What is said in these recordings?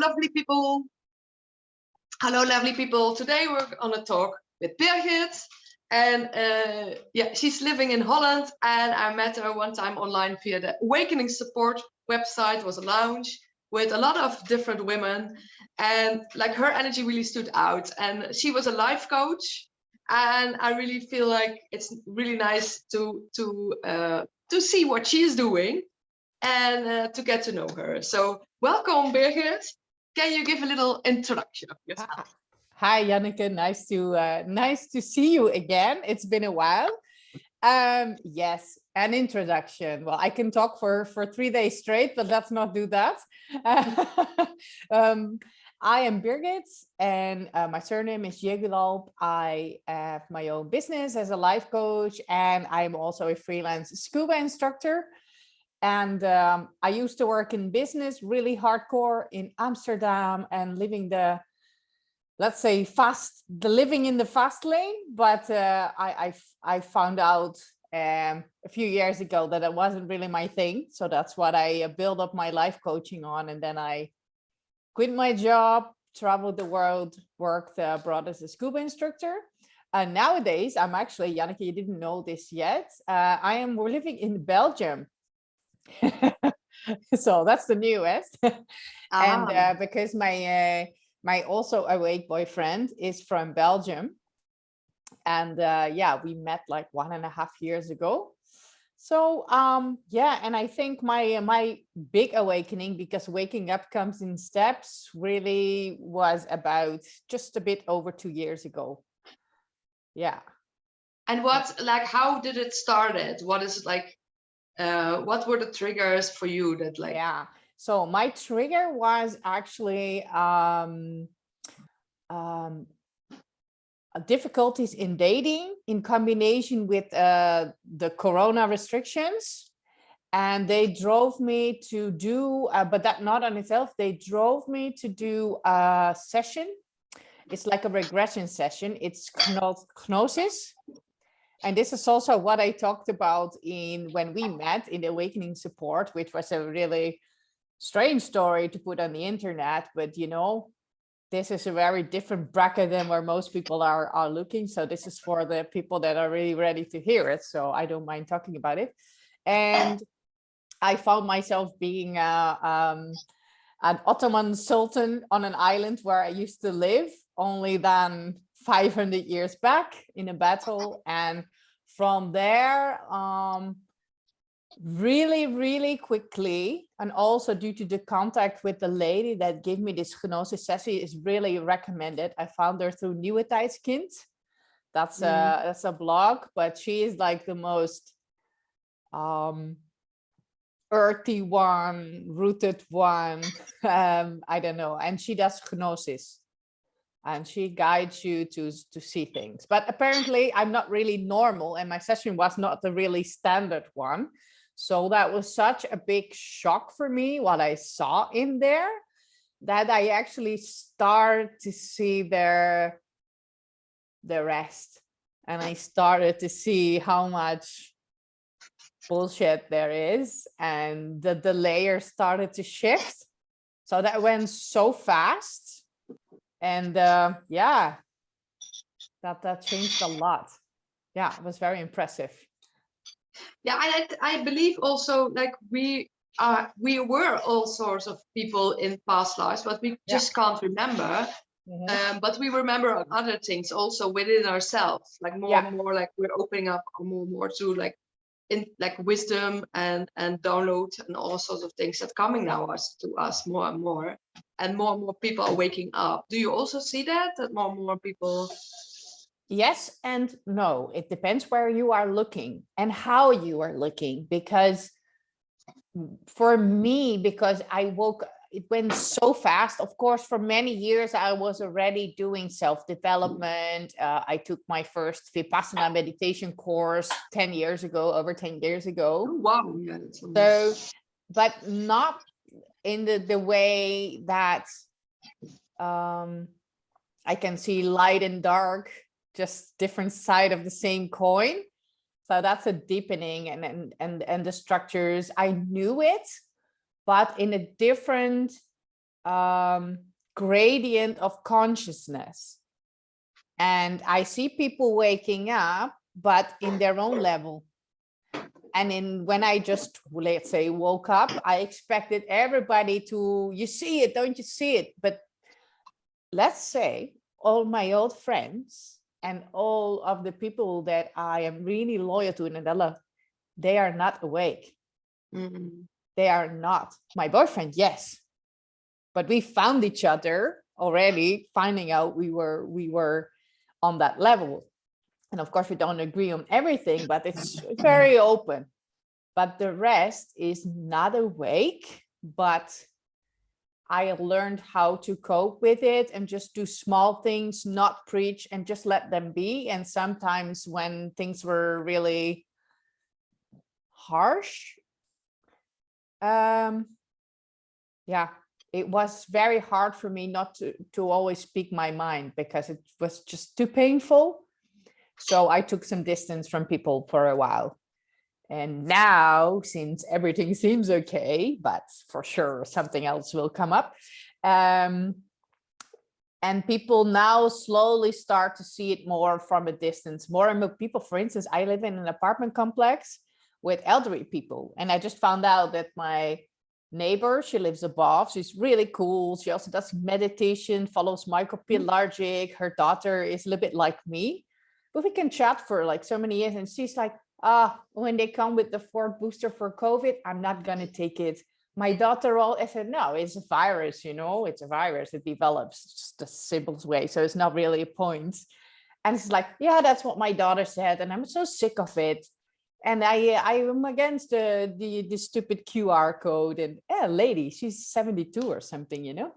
lovely people. Hello, lovely people. Today we're on a talk with Birgit. And yeah, she's living in Holland. And I met her one time online via the Awakening Support website. It was a lounge with a lot of different women. And like her energy really stood out. And she was a life coach. And I really feel like it's really nice to see what she's doing and to get to know her. So welcome, Birgit. Can you give a little introduction of yourself? Hi, Janneke. Nice to see you again. It's been a while. Yes, an introduction. Well, I can talk for 3 days straight, but let's not do that. I am Birgit, and my surname is Yegülalp. I have my own business as a life coach, and I'm also a freelance scuba instructor. And I used to work in business really hardcore in Amsterdam and living the, let's say, living in the fast lane. But I found out a few years ago that it wasn't really my thing. So that's what I built up my life coaching on. And then I quit my job, traveled the world, worked abroad as a scuba instructor. And nowadays, I'm actually, Janneke, you didn't know this yet. We're living in Belgium. So that's the newest. And because my also awake boyfriend is from Belgium, and yeah, we met like 1.5 years ago. So yeah, and I think my big awakening, because waking up comes in steps, really was about just a bit over 2 years ago. Yeah. And how did it started? What is like? What were the triggers for you that like? Yeah, so my trigger was actually difficulties in dating in combination with the corona restrictions. And they drove me to do, but that not on itself, they drove me to do a session. It's like a regression session. It's Gnosis. And this is also what I talked about when we met in the Awakening Support, which was a really strange story to put on the internet. But, you know, this is a very different bracket than where most people are looking. So this is for the people that are really ready to hear it. So I don't mind talking about it. And I found myself being an Ottoman Sultan on an island where I used to live, only then 500 years back in a battle. And from there, really quickly, and also due to the contact with the lady that gave me this Gnosis session, is really recommended. I found her through Nieuwe Tijdskind. That's a blog, but she is like the most earthy one, rooted one. I don't know. And she does Gnosis. And she guides you to see things. But apparently I'm not really normal, and my session was not the really standard one. So that was such a big shock for me, what I saw in there, that I actually start to see the rest. And I started to see how much bullshit there is, and the layers started to shift. So that went so fast. And yeah, that changed a lot. Yeah, it was very impressive. Yeah, I believe also like we were all sorts of people in past lives, but we just can't remember. But we remember other things also within ourselves, like more and more, like we're opening up more and more to like wisdom and download and all sorts of things that coming now to us more and more people are waking up. Do you also see that more and more people? Yes and no. It depends where you are looking and how you are looking, because for me, because it went so fast. Of course, for many years, I was already doing self-development. I took my first Vipassana meditation course over 10 years ago. Oh, wow. Yeah, so, but not in the way that I can see light and dark, just different side of the same coin. So that's a deepening, and the structures, I knew it, but in a different gradient of consciousness. And I see people waking up, but in their own level. And when I just, let's say, woke up, I expected everybody to, you see it, don't you see it? But let's say all my old friends and all of the people that I am really loyal to in Nadella, they are not awake. They are not. My boyfriend, yes. But we found each other already, finding out we were on that level. And of course, we don't agree on everything, but it's very open. But the rest is not awake, but I learned how to cope with it and just do small things, not preach, and just let them be. And sometimes when things were really harsh, yeah, it was very hard for me not to always speak my mind because it was just too painful. So I took some distance from people for a while. And now, since everything seems okay, but for sure something else will come up, and people now slowly start to see it more from a distance. More and more people, for instance, I live in an apartment complex with elderly people, and I just found out that my neighbor, she lives above, she's really cool. She also does meditation, follows micropelagic. Her daughter is a little bit like me, but we can chat for like so many years, and she's like, when they come with the 4th booster for COVID, I'm not going to take it. My daughter, I said, no, it's a virus, it's a virus. It develops just the simplest way. So it's not really a point. And it's like, yeah, that's what my daughter said. And I'm so sick of it. And I am against the stupid QR code. And lady, she's 72 or something,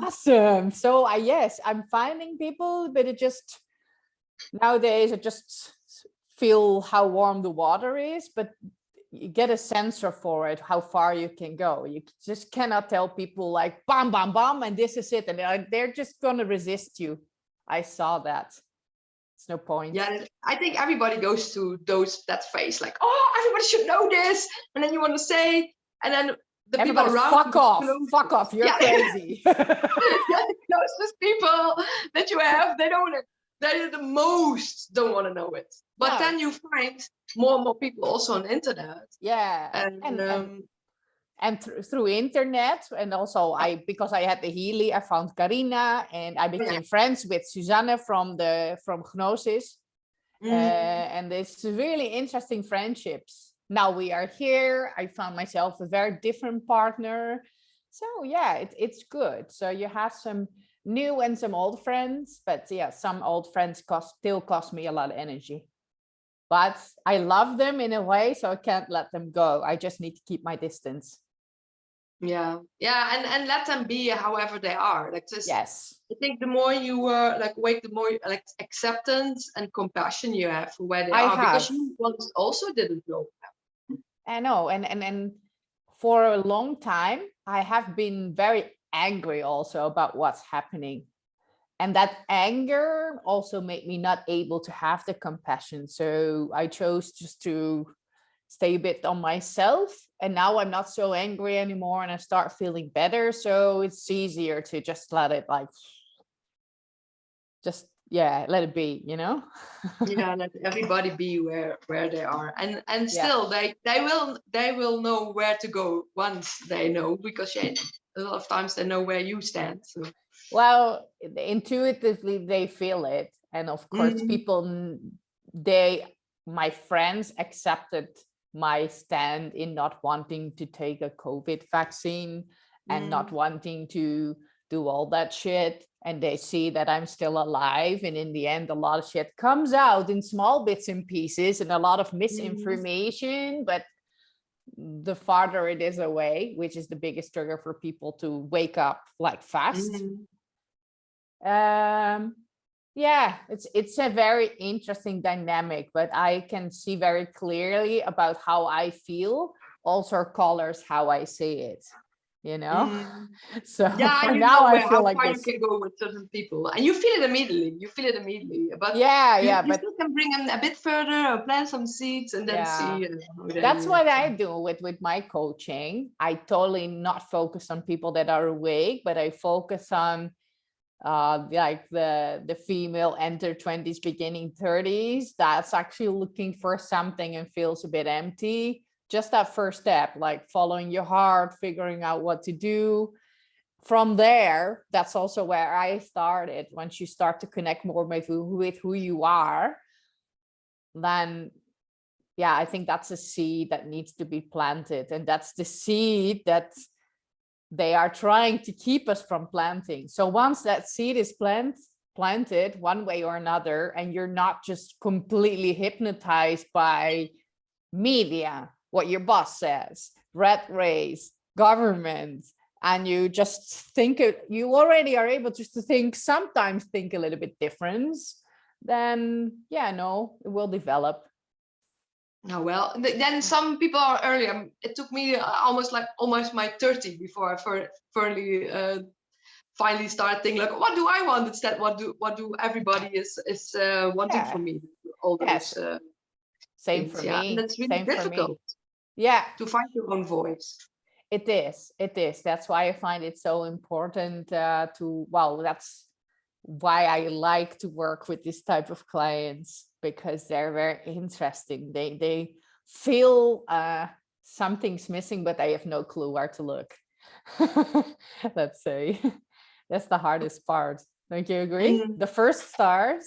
Awesome. So I'm finding people, but it just, nowadays, I just feel how warm the water is, but you get a sensor for it, how far you can go. You just cannot tell people like bam, bam, bam, and this is it. And they're just going to resist you. I saw that. It's no point. Yeah, I think everybody goes to that phase, like, oh, everybody should know this. And then you want to say, and then the everybody people around fuck off, you're crazy. Yeah, the closest people that you have, they the most don't want to know it. But then you find more and more people also on the internet. Yeah, and through internet, and also because I had the Healy, I found Carina, and I became friends with Susanne from Gnosis, and it's really interesting friendships. Now we are here. I found myself a very different partner, so yeah, it's good. So you have some new and some old friends, but yeah, some old friends still cost me a lot of energy. But I love them in a way, so I can't let them go. I just need to keep my distance. Yeah, and let them be however they are. Like this. Yes. I think the more you awake, the more acceptance and compassion you have for where they are. Because you once also didn't know them. I know, and for a long time, I have been very angry also about what's happening. And that anger also made me not able to have the compassion. So I chose just to stay a bit on myself. And now I'm not so angry anymore and I start feeling better. So it's easier to just let it let it be, Yeah, let everybody be where they are. And still they will know where to go once they know, because a lot of times they know where you stand. So. Well, intuitively they feel it, and of course my friends accepted my stand in not wanting to take a COVID vaccine and not wanting to do all that shit, and they see that I'm still alive, and in the end a lot of shit comes out in small bits and pieces and a lot of misinformation, but the farther it is away, which is the biggest trigger for people to wake up like fast. It's a very interesting dynamic, but I can see very clearly about how I feel also colors how I say it. you know. Mm. So Yeah, for you now, know I where feel how like far you this. can go with certain people, and you feel it immediately. But Yeah, you but still can bring them a bit further or plant some seeds and then yeah, see how they that's what react. I do with my coaching. I totally not focus on people that are awake, but I focus on like the female enter 20s, beginning 30s, that's actually looking for something and feels a bit empty. Just that first step, like following your heart, figuring out what to do. From there, that's also where I started. Once you start to connect more with who you are, then yeah, I think that's a seed that needs to be planted. And that's the seed that they are trying to keep us from planting. So once that seed is planted one way or another, and you're not just completely hypnotized by media, what your boss says, rat race, government, and you just think you already are able just to sometimes think a little bit different, then yeah, no, it will develop. Oh, well, then some people are earlier. It took me almost my 30 before I finally started thinking like, what do I want instead? What do everybody is wanting Yeah. from me? All Yes. those Same things, for yeah, and me. that's really Same for me. difficult. Yeah, to find your own voice. it is. It is. That's why I find it so important that's why I like to work with this type of clients, because they're very interesting. They feel something's missing, but they have no clue where to look. Let's say that's the hardest part. Don't you agree? Mm. The first start.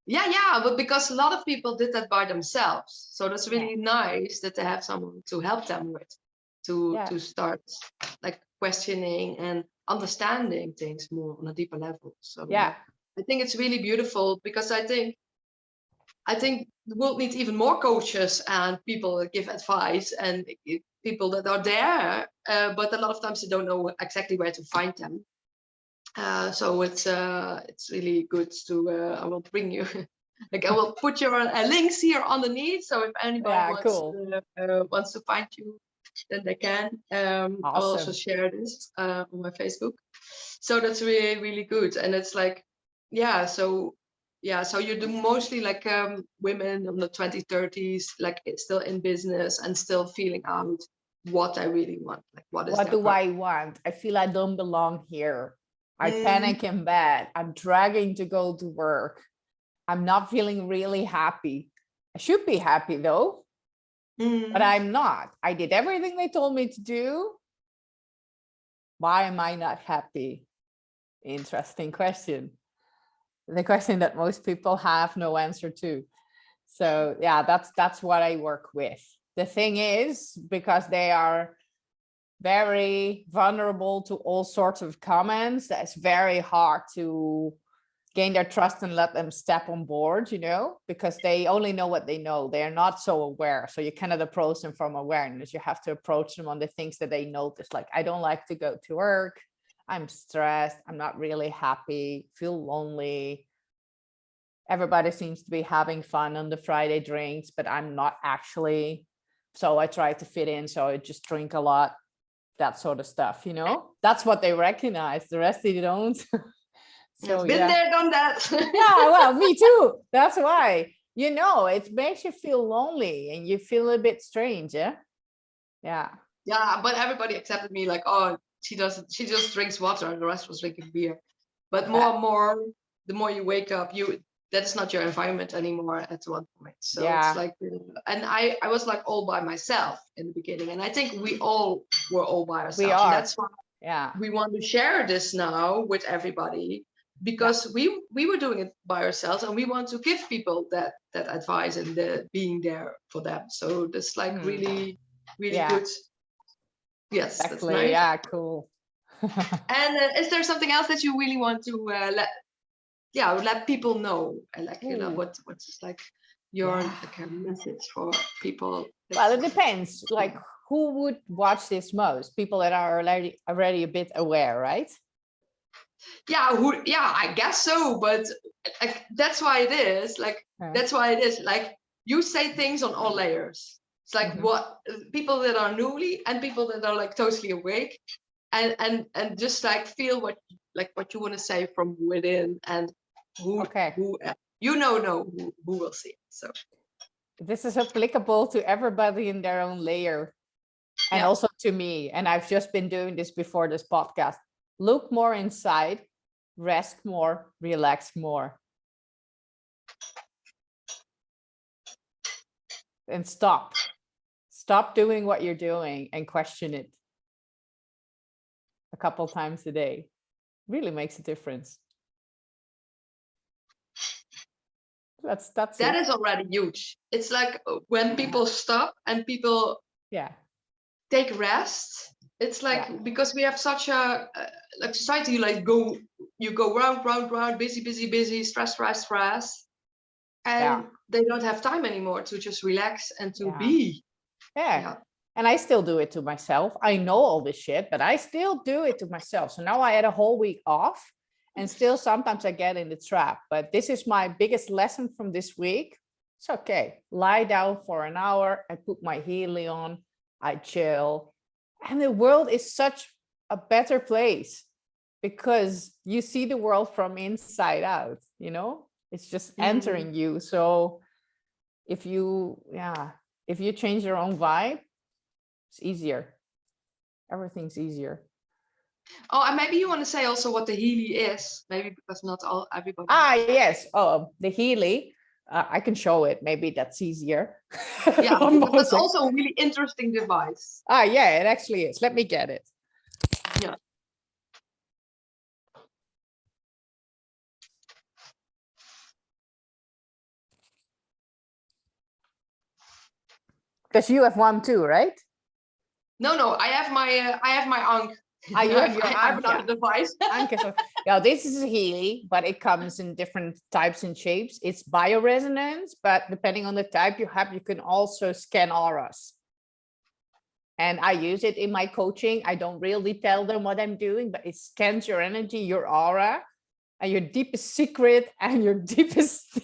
Yeah, but because a lot of people did that by themselves, so that's Yeah. really nice that they have someone to help them with, to start like questioning and understanding things more on a deeper level. So Yeah. I think it's really beautiful, because I think the world needs even more coaches and people that give advice, and people that are there, but a lot of times they don't know exactly where to find them. So it's really good to. I will bring you. Like, I will put your links here underneath. So if anybody wants to find you, then they can. Awesome. I'll also share this on my Facebook. So that's really, really good. And it's like, so you do mostly like women in the 20s, 30s, like still in business and still feeling out what I really want. Like, what do I want? I feel I don't belong here. I panic in bed. I'm dragging to go to work. I'm not feeling really happy. I should be happy though, but I'm not. I did everything they told me to do. Why am I not happy? Interesting question. The question that most people have no answer to. So yeah, that's what I work with. The thing is, because they are very vulnerable to all sorts of comments, that's very hard to gain their trust and let them step on board, because they only know what they know. They're not so aware. So you cannot approach them from awareness. You have to approach them on the things that they notice. Like, I don't like to go to work. I'm stressed. I'm not really happy, feel lonely. Everybody seems to be having fun on the Friday drinks, but I'm not actually. So I try to fit in. So I just drink a lot, that sort of stuff, That's what they recognize. The rest they don't. So been there, done that. Yeah, well, me too. That's why, it makes you feel lonely and you feel a bit strange. Yeah. But everybody accepted me like, oh, she just drinks water, and the rest was drinking beer. But more and more, the more you wake up, that's not your environment anymore at one point. So it's like, and I was like all by myself in the beginning, and I think we all were all by ourselves. We are. And that's why we want to share this now with everybody, because we were doing it by ourselves, and we want to give people that advice and being there for them. So that's like really, really good. Yes, exactly. That's nice. Yeah, cool. And is there something else that you really want to let people know? And like, what's like your message for people? Well, it depends. Like, who would watch this most? People that are already a bit aware, right? I guess so. But like, that's why it is. Like, that's why it is. Like, you say things on all layers. It's like what people that are newly and people that are like totally awake. and just like feel what you want to say from within, and who you know who will see it. So this is applicable to everybody in their own layer, and also to me. And I've just been doing this before this podcast. Look more inside, rest more, relax more. And stop doing what you're doing and question it a couple times a day. Really makes a difference. That is already huge. It's like when people stop and people take rest. It's like because we have such a like society, like you go round, busy, stress, and they don't have time anymore to just relax and to be. And I still do it to myself. I know all this shit, but I still do it to myself. So now I had a whole week off, and still sometimes I get in the trap. But this is my biggest lesson from this week. It's okay. Lie down for an hour. I put my Healy on. I chill. And the world is such a better place because you see the world from inside out, you know? It's just entering you. So if you change your own vibe, it's easier. Everything's easier. Oh, and maybe you want to say also what the Healy is, maybe because not everybody. Yes. Oh, the Healy. I can show it. Maybe that's easier. Yeah, that's also a really interesting device. Yeah, it actually is. Let me get it. Yeah. Because you have one too, right? No, I have my Ankh. You have your Ankh, I have another device. Yeah, this is a Healy, but it comes in different types and shapes. It's bioresonance, but depending on the type you have, you can also scan auras. And I use it in my coaching. I don't really tell them what I'm doing, but it scans your energy, your aura, and your deepest secret and your deepest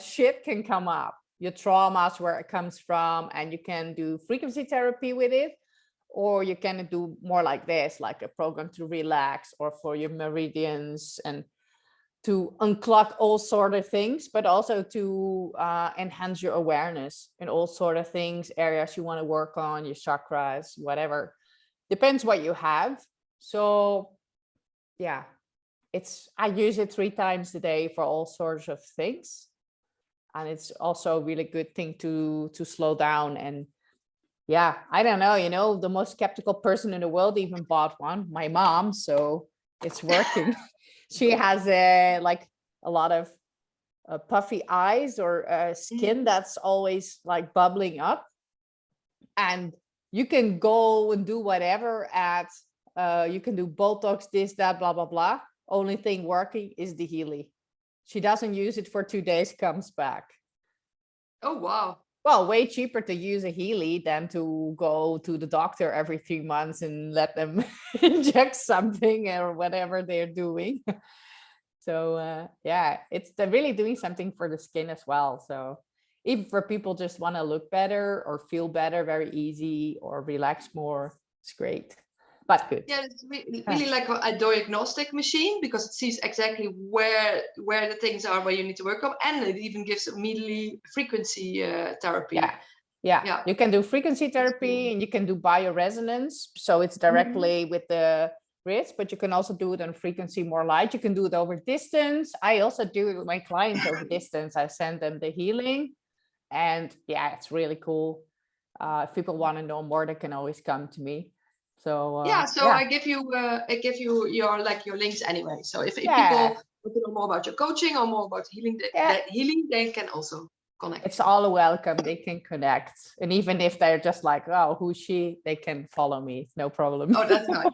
shit can come up. Your traumas, where it comes from, and you can do frequency therapy with it, or you can do more like this, like a program to relax or for your meridians and to unclog all sort of things, but also to enhance your awareness in all sort of things, areas you want to work on, your chakras, whatever. Depends what you have. So yeah, I use it 3 times a day for all sorts of things. And it's also a really good thing to slow down. And yeah, I don't know, you know, the most skeptical person in the world even bought one, my mom. So it's working. She has like a lot of puffy eyes or skin that's always like bubbling up. And you can go and do whatever you can do Botox, this, that, blah, blah, blah. Only thing working is the Healy. She doesn't use it for 2 days, comes back. Oh, wow. Well, way cheaper to use a Healy than to go to the doctor every 3 months and let them inject something or whatever they're doing. So yeah, it's really doing something for the skin as well. So even for people just want to look better or feel better, very easy, or relax more, it's great. But good. Yeah, it's really like a diagnostic machine because it sees exactly where the things are where you need to work on, and it even gives immediately frequency therapy. Yeah. You can do frequency therapy and you can do bioresonance. So it's directly with the wrist, but you can also do it on frequency more light. You can do it over distance. I also do it with my clients over distance. I send them the healing, and yeah, it's really cool. If people want to know more, they can always come to me. So I give you your links anyway. So if people want to know more about your coaching or more about healing, they can also connect. It's all welcome. They can connect, and even if they're just like, oh, who's she? They can follow me. It's no problem. Oh, that's nice.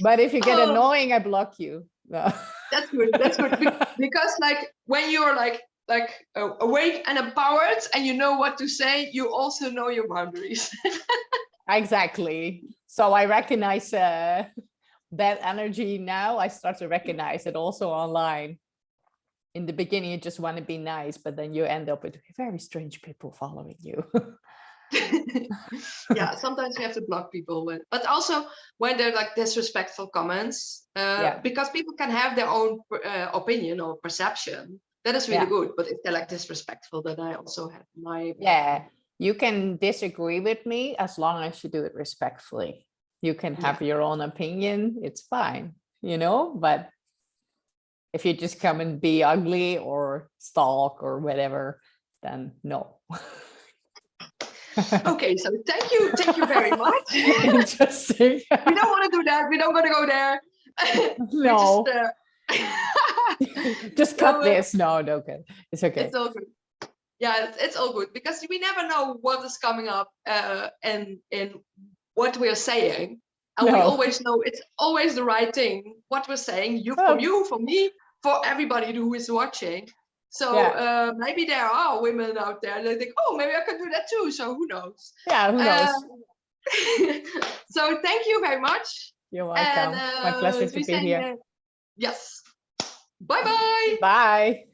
But if you get annoying, I block you. No. That's good. That's good because like when you're like awake and empowered and you know what to say, you also know your boundaries. Exactly. So I recognize that energy now. I start to recognize it also online. In the beginning, you just want to be nice, but then you end up with very strange people following you. Yeah, sometimes we have to block people, but also when they're like disrespectful comments, because people can have their own opinion or perception. That is really good. But if they're like disrespectful, then I also have my you can disagree with me as long as you do it respectfully. You can have your own opinion, it's fine, you know, but if you just come and be ugly or stalk or whatever, then no. Okay, so thank you very much. Interesting. We don't want to do that. We don't want to go there. No. Just, just cut this. No, okay. It's okay. It's all good. Yeah, it's all good because we never know what is coming up and what we're saying. And we always know it's always the right thing. What we're saying, for me, for everybody who is watching. So maybe there are women out there that think, oh, maybe I can do that too. So who knows? Yeah, who knows? So thank you very much. You're welcome. My pleasure to be here. Yes. Bye-bye. Bye.